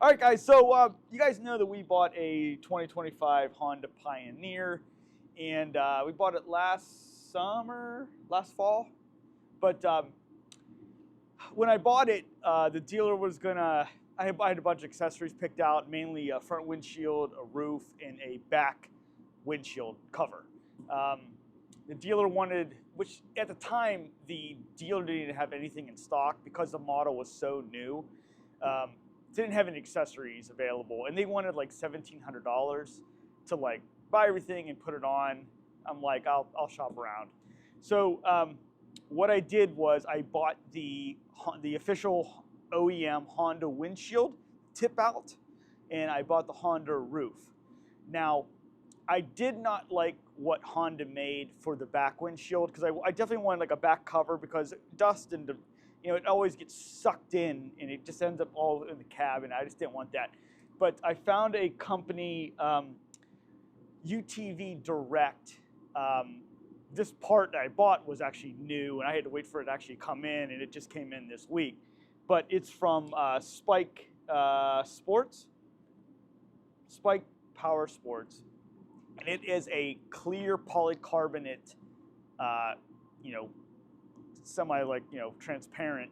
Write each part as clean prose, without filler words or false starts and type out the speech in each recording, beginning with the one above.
All right, guys. So you guys know that we bought a 2025 Honda Pioneer, and we bought it last fall. But when I bought it, the dealer was gonna. I had a bunch of accessories picked out, mainly a front windshield, a roof, and a back windshield cover. The dealer wanted, which at the time the dealer didn't have anything in stock because the model was so new. Didn't have any accessories available, and they wanted like $1,700 to like buy everything and put it on. I'm like, I'll shop around. So what I did was I bought the official OEM Honda windshield tip out, and I bought the Honda roof. Now, I did not like what Honda made for the back windshield because I definitely wanted like a back cover because dust and it always gets sucked in and it just ends up all in the cab, and I just didn't want that. But I found a company, UTV Direct. This part that I bought was actually new, and I had to wait for it to actually come in, and it just came in this week. But it's from Spike Power Sports, and it is a clear polycarbonate, transparent,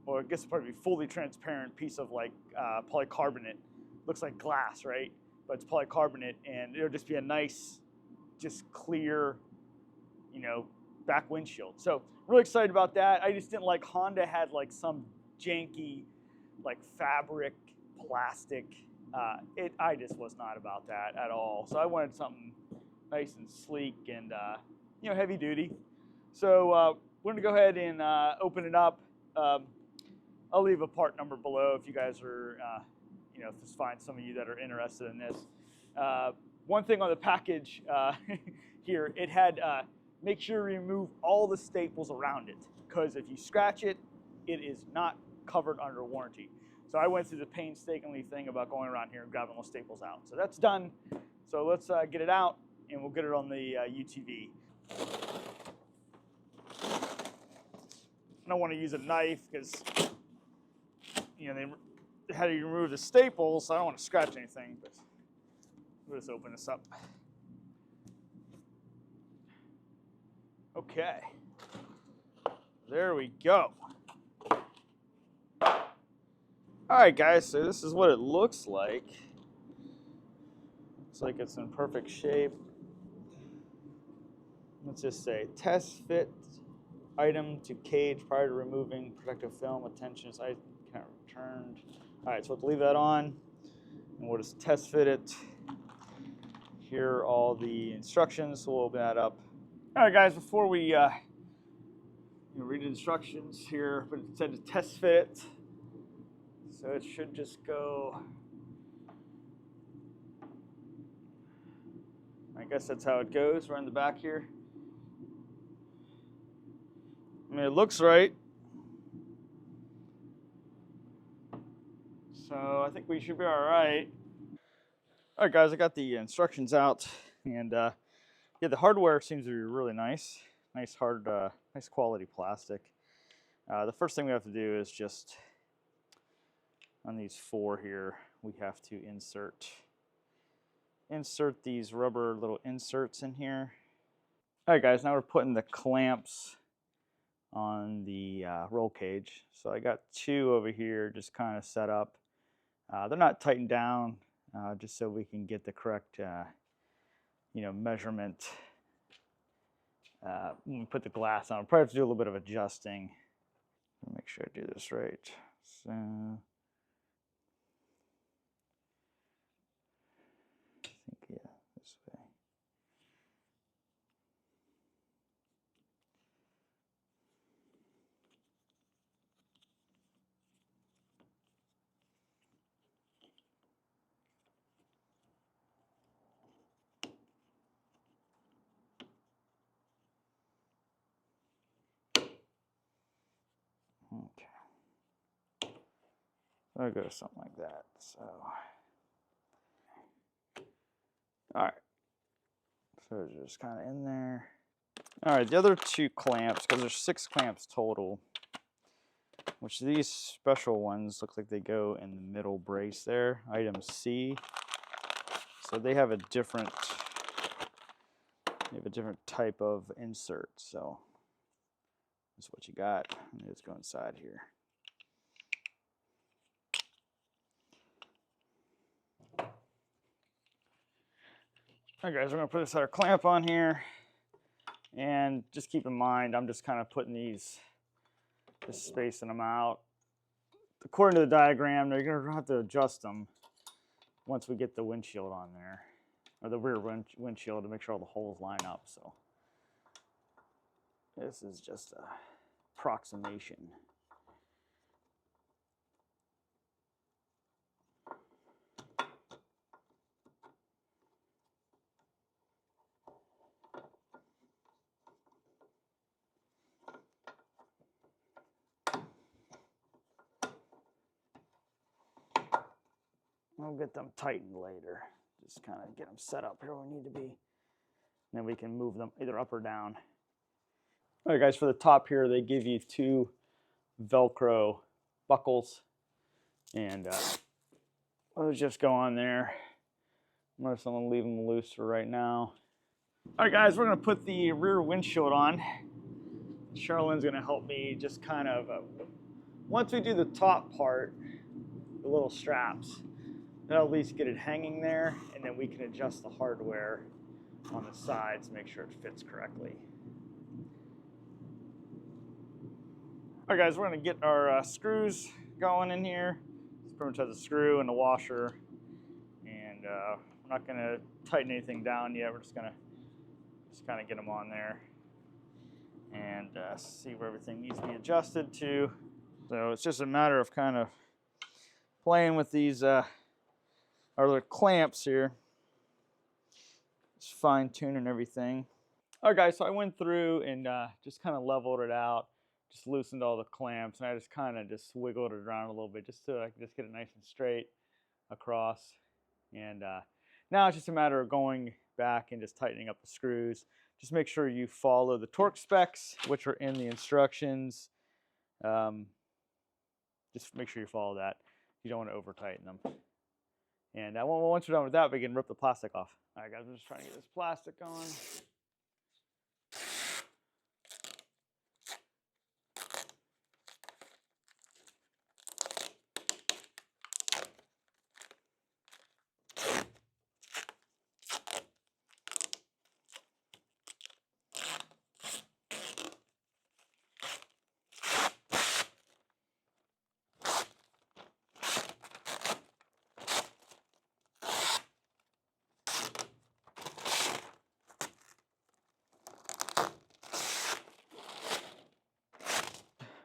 or I guess probably fully transparent piece of polycarbonate. Looks like glass, right? But it's polycarbonate, and it'll just be a nice, just clear, back windshield. So really excited about that. I just didn't like Honda had like some janky, like fabric, plastic. I just was not about that at all. So I wanted something nice and sleek and heavy duty. So we're gonna go ahead and open it up. I'll leave a part number below if you guys are, if this finds some of you that are interested in this. One thing on the package here, it had make sure you remove all the staples around it, because if you scratch it, it is not covered under warranty. So I went through the painstakingly thing about going around here and grabbing those staples out. So that's done. So let's get it out, and we'll get it on the UTV. I don't want to use a knife because they had to remove the staples, so I don't want to scratch anything. But we'll just open this up. Okay, there we go. All right, guys, so this is what it looks like. Looks like it's in perfect shape. Let's just say test fit item to cage prior to removing protective film. Attention, I can't return. All right, so we'll leave that on, and we'll just test fit it. Here are all the instructions, so we'll open that up. All right, guys, before we read the instructions here, but it said to test fit, so it should just go. I guess that's how it goes. We're in the back here. I mean, it looks right. So I think we should be all right. All right, guys, I got the instructions out, and yeah, the hardware seems to be really nice. Nice hard, nice quality plastic. The first thing we have to do is just, on these four here, we have to insert these rubber little inserts in here. All right, guys, now we're putting the clamps on the roll cage. So I got two over here just kind of set up. They're not tightened down, just so we can get the correct measurement when we put the glass on. I'll probably have to do a little bit of adjusting. Make sure I do this right. So I think, yeah, this way. Okay. So I'll go something like that. So, all right. So it's just kind of in there. All right, the other two clamps, because there's 6 clamps total. which these special ones look like they go in the middle brace there, item C. So they have a different type of insert. So that's what you got. Let's go inside here. All right, guys, we're gonna put this other clamp on here, and just keep in mind, I'm just kind of putting just spacing them out. According to the diagram, you're gonna have to adjust them once we get the windshield on there, or the rear windshield, to make sure all the holes line up. So this is just a approximation. We'll get them tightened later. Just kind of get them set up here where we need to be. And then we can move them either up or down. All right, guys, for the top here, they give you 2 Velcro buckles. And those just go on there. I'm just going to leave them loose for right now. All right, guys, we're going to put the rear windshield on. Charlene's going to help me just kind of, once we do the top part, the little straps, that'll at least get it hanging there, and then we can adjust the hardware on the sides to make sure it fits correctly. All right, guys, we're going to get our screws going in here. This pretty much has a screw and a washer, and we're not going to tighten anything down yet. We're just going to kind of get them on there and see where everything needs to be adjusted to. So it's just a matter of kind of playing with these our little clamps here, just fine tuning everything. All right, guys, so I went through and just kind of leveled it out, just loosened all the clamps, and I just kind of just wiggled it around a little bit just so I can just get it nice and straight across. And now it's just a matter of going back and just tightening up the screws. Just make sure you follow the torque specs, which are in the instructions. Just make sure you follow that. You don't want to over tighten them. And once we're done with that, we can rip the plastic off. All right, guys, I'm just trying to get this plastic on.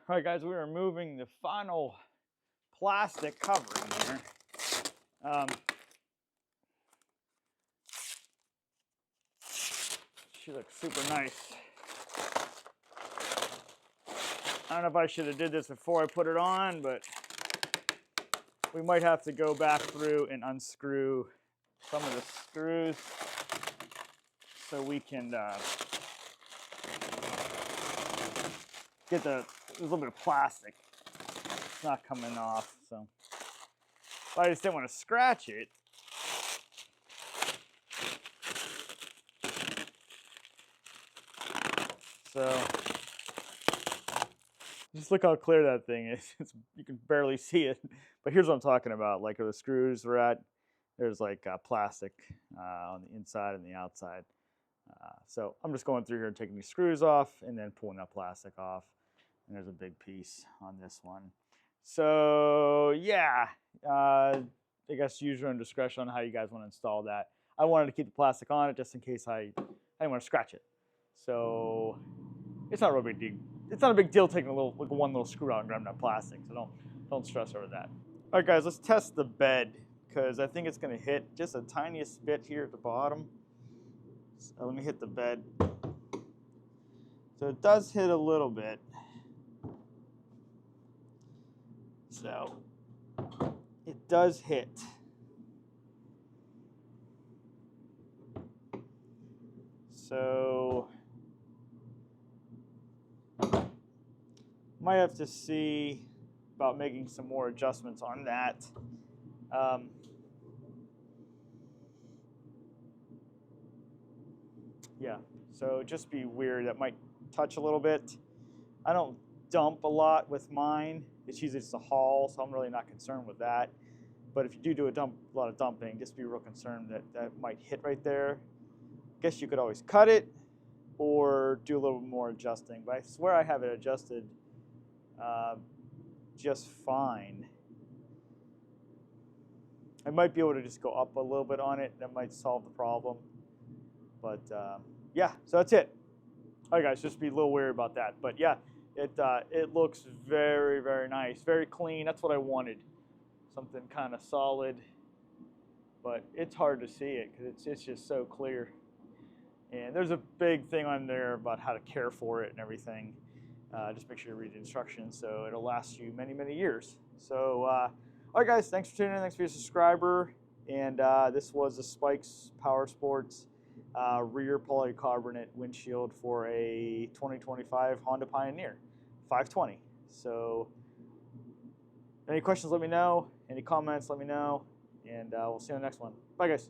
All right, guys, we are removing the final plastic covering here. She looks super nice. I don't know if I should have did this before I put it on, but we might have to go back through and unscrew some of the screws so we can get there's a little bit of plastic. It's not coming off, so I just didn't want to scratch it. So just look how clear that thing is. You can barely see it. But here's what I'm talking about. Like where the screws were at, there's like plastic on the inside and the outside. So I'm just going through here and taking these screws off and then pulling that plastic off. And there's a big piece on this one. So yeah, I guess use your own discretion on how you guys want to install that. I wanted to keep the plastic on it just in case I didn't want to scratch it. So it's not a real big deal. It's not a big deal taking one little screw out and grabbing that plastic. So don't stress over that. All right, guys, let's test the bed because I think it's going to hit just the tiniest bit here at the bottom. So let me hit the bed. So it does hit a little bit. So it does hit. So might have to see about making some more adjustments on that. Yeah, so just be weird. That might touch a little bit. I don't dump a lot with mine. It's usually just a haul, so I'm really not concerned with that. But if you do a lot of dumping, just be real concerned that that might hit right there. I guess you could always cut it or do a little more adjusting. But I swear I have it adjusted just fine. I might be able to just go up a little bit on it. That might solve the problem. But yeah, so that's it. All right, guys, just be a little wary about that. But yeah, it looks very, very nice, very clean. That's what I wanted, something kind of solid. But it's hard to see it because it's just so clear. And there's a big thing on there about how to care for it and everything. Just make sure you read the instructions so it'll last you many, many years. So, all right, guys, thanks for tuning in. Thanks for being a subscriber. And this was the Spikes Power Sports rear polycarbonate windshield for a 2025 Honda Pioneer 520. So, any questions, let me know. Any comments, let me know. And we'll see you on the next one. Bye, guys.